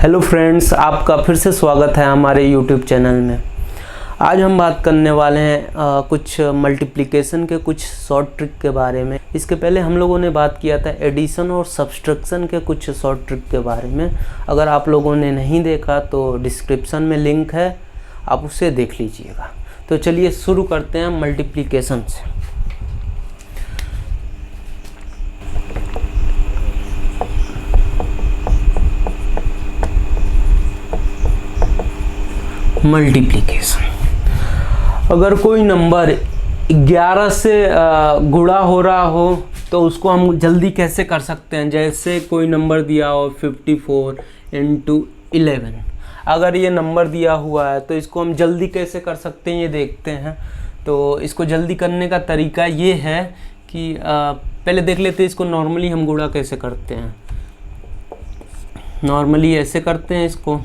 Hello friends, आपका फिर से स्वागत है हमारे यूट्यूब चैनल में। आज हम बात करने वाले हैं कुछ मल्टीप्लिकेशन के कुछ शॉर्ट ट्रिक के बारे में। इसके पहले हम लोगों ने बात किया था एडिशन और सब्सट्रैक्शन के कुछ शॉर्ट ट्रिक के बारे में। अगर आप लोगों ने नहीं देखा तो डिस्क्रिप्शन में लिंक है, आप उसे देख लीजिएगा। तो चलिए शुरू करते हैं मल्टीप्लिकेशन से। मल्टीप्लिकेशन, अगर कोई नंबर 11 से गुणा हो रहा हो तो उसको हम जल्दी कैसे कर सकते हैं। जैसे कोई नंबर दिया हो 54 × 11, अगर ये नंबर दिया हुआ है तो इसको हम जल्दी कैसे कर सकते हैं ये देखते हैं। तो इसको जल्दी करने का तरीका ये है कि पहले देख लेते हैं इसको नॉर्मली हम गुणा कैसे करते हैं। नॉर्मली ऐसे करते हैं इसको।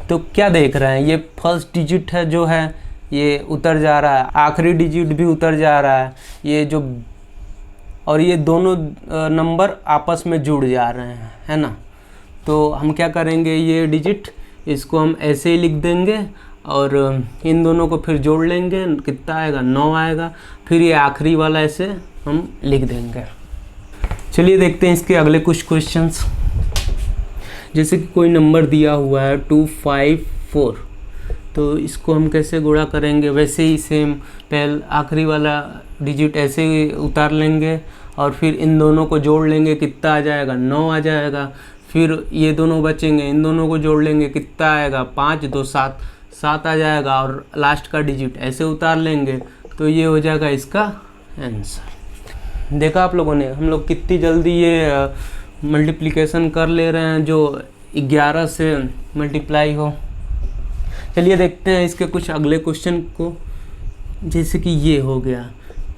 तो क्या देख रहे हैं, ये फर्स्ट डिजिट है जो है ये उतर जा रहा है, आखिरी डिजिट भी उतर जा रहा है, ये जो और ये दोनों नंबर आपस में जुड़ जा रहे हैं, है ना। तो हम क्या करेंगे, ये डिजिट इसको हम ऐसे ही लिख देंगे और इन दोनों को फिर जोड़ लेंगे। कितना आएगा, 9 आएगा। फिर ये आखिरी वाला ऐसे हम लिख देंगे। चलिए देखते हैं इसके अगले कुछ क्वेश्चंस। जैसे कि कोई नंबर दिया हुआ है 254, तो इसको हम कैसे गुणा करेंगे। वैसे ही सेम पहले आखिरी वाला डिजिट ऐसे ही उतार लेंगे और फिर इन दोनों को जोड़ लेंगे। कितना आ जाएगा, 9 आ जाएगा। फिर ये दोनों बचेंगे, इन दोनों को जोड़ लेंगे। कितना आएगा, 5 2 7 7 आ जाएगा। और लास्ट का डिजिट ऐसे उतार लेंगे तो ये हो जाएगा इसका आंसर। देखा आप लोगों ने, हम लोग कितनी जल्दी ये मल्टीप्लिकेशन कर ले रहे हैं जो 11 से मल्टीप्लाई हो। चलिए देखते हैं इसके कुछ अगले क्वेश्चन को। जैसे कि ये हो गया,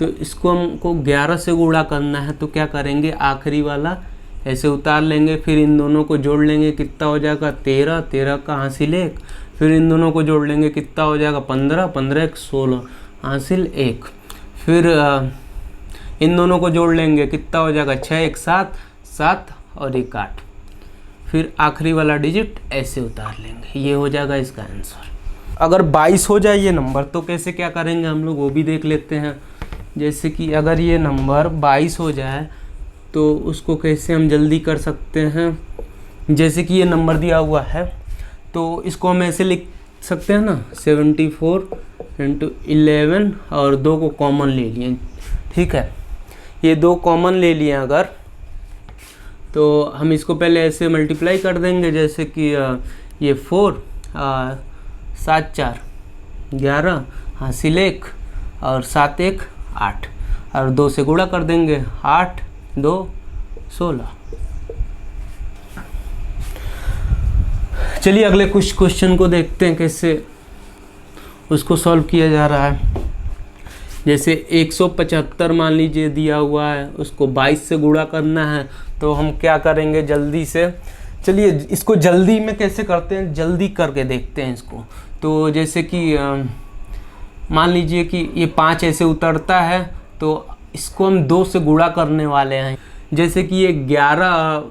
तो इसको हमको 11 से गुणा करना है। तो क्या करेंगे, आखिरी वाला ऐसे उतार लेंगे, फिर इन दोनों को जोड़ लेंगे। कितना हो जाएगा, 13 13 का हासिल 1। फिर इन दोनों को जोड़ लेंगे। कितना हो जाएगा, 15 15 1 16 हासिल 1। फिर इन दोनों को जोड़ लेंगे। कितना हो जाएगा, 6 1 7 7 और 1 8। फिर आखिरी वाला डिजिट ऐसे उतार लेंगे। ये हो जाएगा इसका आंसर। अगर 22 हो जाए ये नंबर तो कैसे क्या करेंगे हम लोग वो भी देख लेते हैं। जैसे कि अगर ये नंबर 22 हो जाए तो उसको कैसे हम जल्दी कर सकते हैं। जैसे कि ये नंबर दिया हुआ है तो इसको हम ऐसे लिख सकते हैं ना, 74 × 11 और 2 को कॉमन ले लिए। ठीक है, ये 2 कॉमन ले लिए अगर, तो हम इसको पहले ऐसे मल्टीप्लाई कर देंगे। जैसे कि ये 4 7 4 11 हासिल 1 और 7 1 8 और 2 से गुणा कर देंगे। 8 2 16। चलिए अगले कुछ क्वेश्चन को देखते हैं कैसे उसको सॉल्व किया जा रहा है। जैसे 175 मान लीजिए दिया हुआ है, उसको 22 से गुणा करना है। तो हम क्या करेंगे जल्दी से। चलिए इसको जल्दी में कैसे करते हैं, जल्दी करके देखते हैं इसको। तो जैसे कि मान लीजिए कि ये 5 ऐसे उतरता है तो इसको हम 2 से गुणा करने वाले हैं। जैसे कि ये 11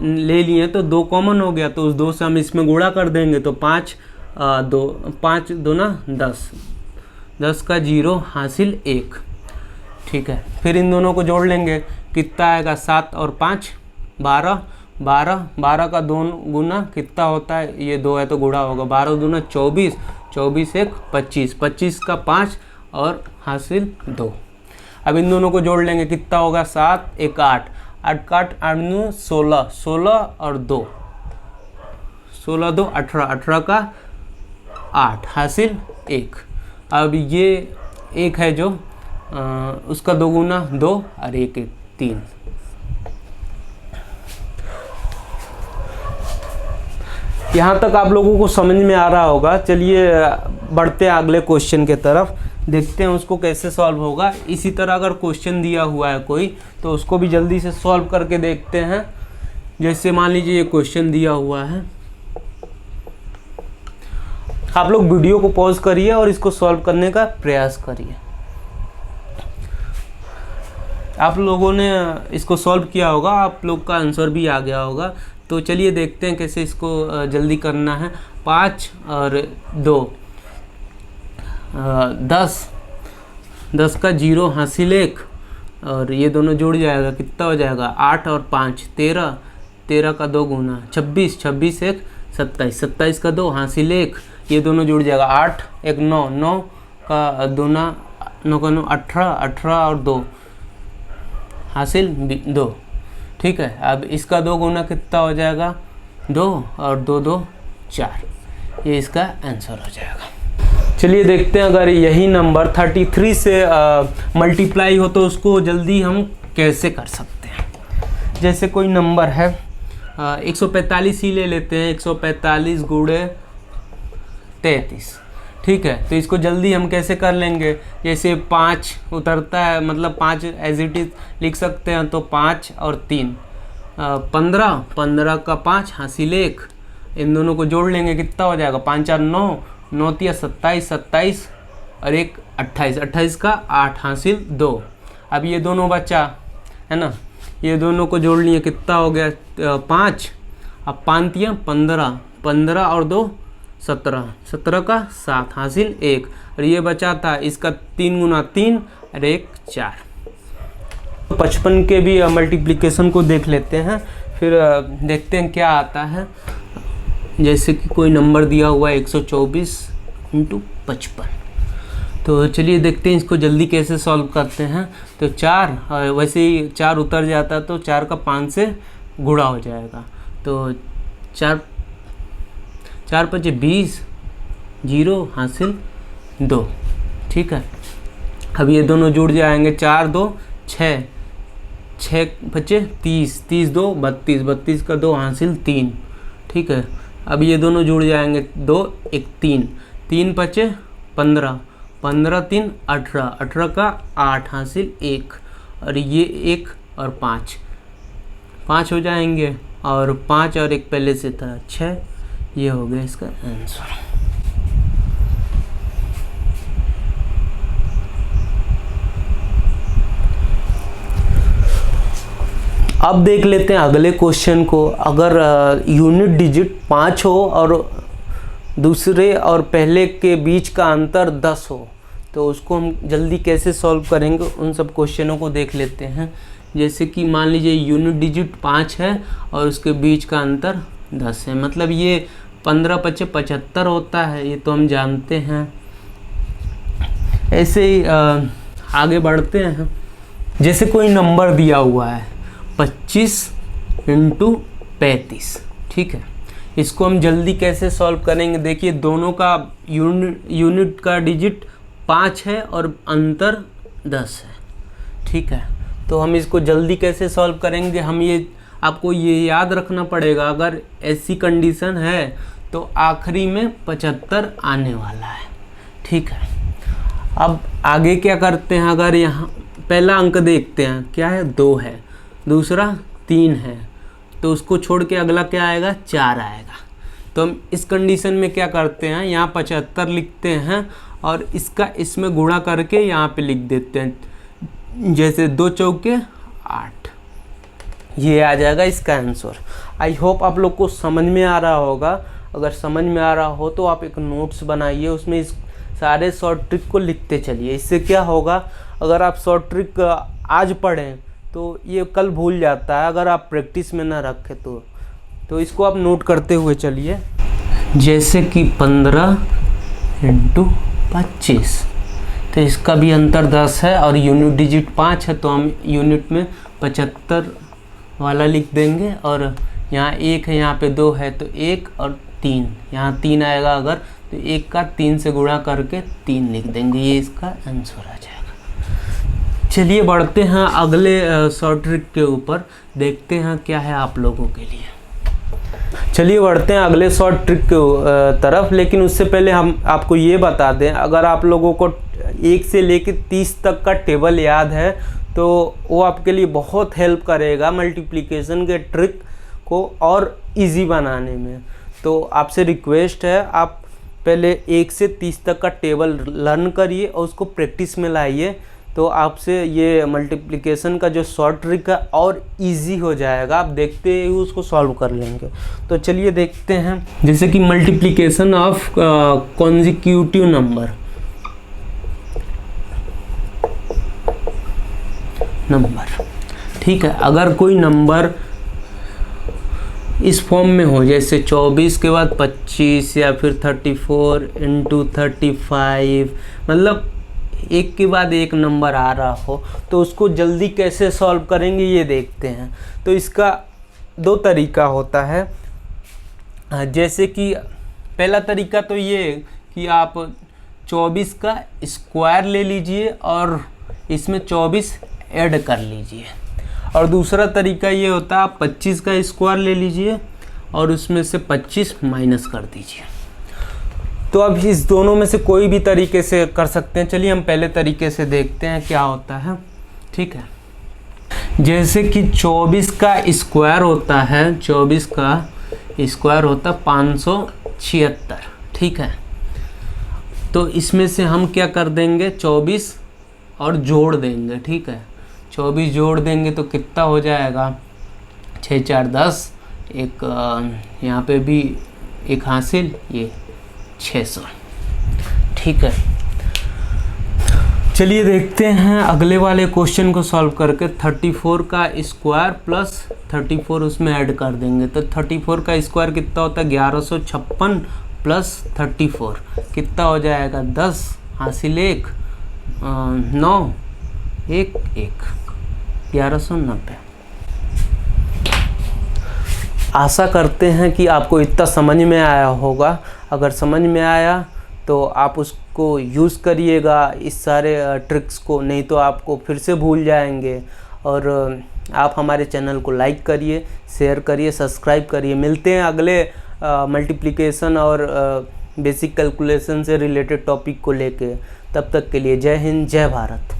ले लिए तो 2 कॉमन हो गया, तो उस 2 से हम इसमें गुणा कर देंगे। तो 5 2 ना 10 10 का 0 हासिल 1। ठीक है, फिर इन दोनों को जोड़ लेंगे। कितना आएगा, 7 और 5 12 12 12 का 2 गुना कितना होता है, ये 2 है तो गुणा होगा। 12 दूना 24 24 1 25 25 का 5 और हासिल 2। अब इन दोनों को जोड़ लेंगे। कितना होगा, 7 1 8 8 का 8 9 16 16 और 2 16 2 18 18 का 8 हासिल 1। अब ये 1 है जो उसका 2 गुना 2 और 1 1 3। यहाँ तक आप लोगों को समझ में आ रहा होगा। चलिए बढ़ते हैं अगले क्वेश्चन के तरफ, देखते हैं उसको कैसे सॉल्व होगा। इसी तरह अगर क्वेश्चन दिया हुआ है कोई तो उसको भी जल्दी से सॉल्व करके देखते हैं। जैसे मान लीजिए ये क्वेश्चन दिया हुआ है, आप लोग वीडियो को पॉज करिए और इसको सॉल्व करने का प्रयास करिए। आप लोगों ने इसको सॉल्व किया होगा, आप लोग का आंसर भी आ गया होगा। तो चलिए देखते हैं कैसे इसको जल्दी करना है। 5 और 2 10, 10 का 0 हासिल 1, और ये दोनों जुड़ जाएगा, कितना हो जाएगा 8 और 5 13, 13 का 2 गुना 26, 26 1 27, 27 का 2 हासिल 1, ये दोनों जुड़ जाएगा 8 1 9, 9 का दूना 9 का 9 18, 18 और 2 हासिल 2। ठीक है, अब इसका 2 गुना कितना हो जाएगा 2 और 2 2 4, ये इसका आंसर हो जाएगा। चलिए देखते हैं अगर यही नंबर 33 से मल्टीप्लाई हो तो उसको जल्दी हम कैसे कर सकते हैं। जैसे कोई नंबर है 145 ही ले लेते हैं, 145 गुणे 33। ठीक है, तो इसको जल्दी हम कैसे कर लेंगे। जैसे 5 उतरता है, मतलब 5 एज इट इज लिख सकते हैं, तो 5 और 3 15, 15 का 5 हासिल 1, इन दोनों को जोड़ लेंगे, कितना हो जाएगा 5 4 9, 9 3 27, 27 और 1 28, 28 का 8 हासिल 2। अब ये दोनों बचा है ना, ये दोनों को जोड़ लिए, कितना हो गया 5, अब 5 3 15, 15 और 2 17, 17 का 7 हासिल 1, और ये बचा था इसका 3 गुना 3 और 1 4। 55 के भी मल्टीप्लिकेशन को देख लेते हैं, फिर देखते हैं क्या आता है। जैसे कि कोई नंबर दिया हुआ है 124 × 55, तो चलिए देखते हैं इसको जल्दी कैसे सॉल्व करते हैं। तो 4, वैसे ही 4 उतर जाता तो 4 का 5 से गुणा हो जाएगा, तो 4 4 5 20, 0 हासिल 2। ठीक है, अब ये दोनों जुड़ जाएंगे, 4 2 6, 6 5 30, 30 2 32, 32 का 2 हासिल 3। ठीक है, अब ये दोनों जुड़ जाएंगे, 2 1 3, 3 5 15, 15 3 18, 18 का 8 हासिल 1, और ये 1 और 5 5 हो जाएंगे, और 5 और 1 पहले से था 6, ये हो गया इसका आंसर। अब देख लेते हैं अगले क्वेश्चन को। अगर यूनिट डिजिट 5 हो और दूसरे और पहले के बीच का अंतर 10 हो, तो उसको हम जल्दी कैसे सॉल्व करेंगे, उन सब क्वेश्चनों को देख लेते हैं। जैसे कि मान लीजिए यूनिट डिजिट 5 है और उसके बीच का अंतर 10 है, मतलब ये 15 5 75 होता है, ये तो हम जानते हैं। ऐसे ही आगे बढ़ते हैं। जैसे कोई नंबर दिया हुआ है 25 × 35, ठीक है, इसको हम जल्दी कैसे सॉल्व करेंगे। देखिए दोनों का यूनिट का डिजिट 5 है और अंतर 10 है। ठीक है, तो हम इसको जल्दी कैसे सॉल्व करेंगे, हम ये आपको ये याद रखना पड़ेगा, अगर ऐसी कंडीशन है तो आखिरी में 75 आने वाला है। ठीक है, अब आगे क्या करते हैं, अगर यहाँ पहला अंक देखते हैं, क्या है 2 है, दूसरा 3 है, तो उसको छोड़ के अगला क्या आएगा 4 आएगा। तो हम इस कंडीशन में क्या करते हैं, यहाँ 75 लिखते हैं और इसका इसमें गुणा करके यहाँ पे लिख देते हैं। जैसे 2 चौके 8, ये आ जाएगा इसका आंसर। आई होप आप लोग को समझ में आ रहा होगा। अगर समझ में आ रहा हो तो आप एक नोट्स बनाइए, उसमें इस सारे शॉर्ट ट्रिक को लिखते चलिए। इससे क्या होगा, अगर आप शॉर्ट ट्रिक आज पढ़ें तो ये कल भूल जाता है, अगर आप प्रैक्टिस में ना रखें तो इसको आप नोट करते हुए चलिए। जैसे कि 15 × 25, तो इसका भी अंतर 10 है और यूनिट डिजिट 5 है, तो हम यूनिट में 75 वाला लिख देंगे, और यहाँ 1 है, यहाँ पे 2 है, तो 1 और 3, यहाँ 3 आएगा अगर, तो 1 का 3 से गुणा करके 3 लिख देंगे, ये इसका आंसर आ जाएगा। चलिए बढ़ते हैं अगले शॉर्ट ट्रिक के ऊपर, देखते हैं क्या है आप लोगों के लिए। चलिए बढ़ते हैं अगले शॉर्ट ट्रिक के तरफ, लेकिन उससे पहले हम आपको ये बता दें, अगर आप लोगों को 1 से लेकर 30 तक का टेबल याद है तो वो आपके लिए बहुत हेल्प करेगा मल्टीप्लिकेशन के ट्रिक को और इजी बनाने में। तो आपसे रिक्वेस्ट है, आप पहले 1 से 30 तक का टेबल लर्न करिए और उसको प्रैक्टिस में लाइए, तो आपसे ये मल्टीप्लिकेशन का जो शॉर्ट ट्रिक है और इजी हो जाएगा, आप देखते ही उसको सॉल्व कर लेंगे। तो चलिए देखते हैं, जैसे कि मल्टीप्लिकेशन ऑफ कॉन्जिक्यूटिव नंबर। ठीक है, अगर कोई नंबर इस फॉर्म में हो, जैसे 24 के बाद 25 या फिर 34 इंटू 35, मतलब एक के बाद एक नंबर आ रहा हो, तो उसको जल्दी कैसे सॉल्व करेंगे ये देखते हैं। तो इसका दो तरीका होता है। जैसे कि पहला तरीका तो ये कि आप 24 का स्क्वायर ले लीजिए और इसमें 24 ऐड कर लीजिए, और दूसरा तरीका ये होता है आप 25 का स्क्वायर ले लीजिए और उसमें से 25 माइनस कर दीजिए। तो अब इस दोनों में से कोई भी तरीके से कर सकते हैं। चलिए हम पहले तरीके से देखते हैं क्या होता है। ठीक है, जैसे कि 24 का स्क्वायर होता है, 24 का स्क्वायर होता है 576। ठीक है, तो इसमें से हम क्या कर देंगे, 24 और जोड़ देंगे। ठीक है, 24 जोड़ देंगे तो कितना हो जाएगा, 6 4 10, एक यहाँ पे भी एक हासिल, ये 600। ठीक है, चलिए देखते हैं अगले वाले क्वेश्चन को सॉल्व करके। 34 का स्क्वायर प्लस 34 उसमें ऐड कर देंगे, तो 34 का स्क्वायर कितना होता है, 1156 प्लस 34 कितना हो जाएगा, 10 हासिल 1 9 1 1 1190। आशा करते हैं कि आपको इतना समझ में आया होगा। अगर समझ में आया तो आप उसको यूज़ करिएगा इस सारे ट्रिक्स को, नहीं तो आपको फिर से भूल जाएंगे। और आप हमारे चैनल को लाइक करिए, शेयर करिए, सब्सक्राइब करिए। मिलते हैं अगले मल्टीप्लिकेशन और बेसिक कैलकुलेशन से रिलेटेड टॉपिक को लेके। तब तक के लिए जय हिंद, जय भारत।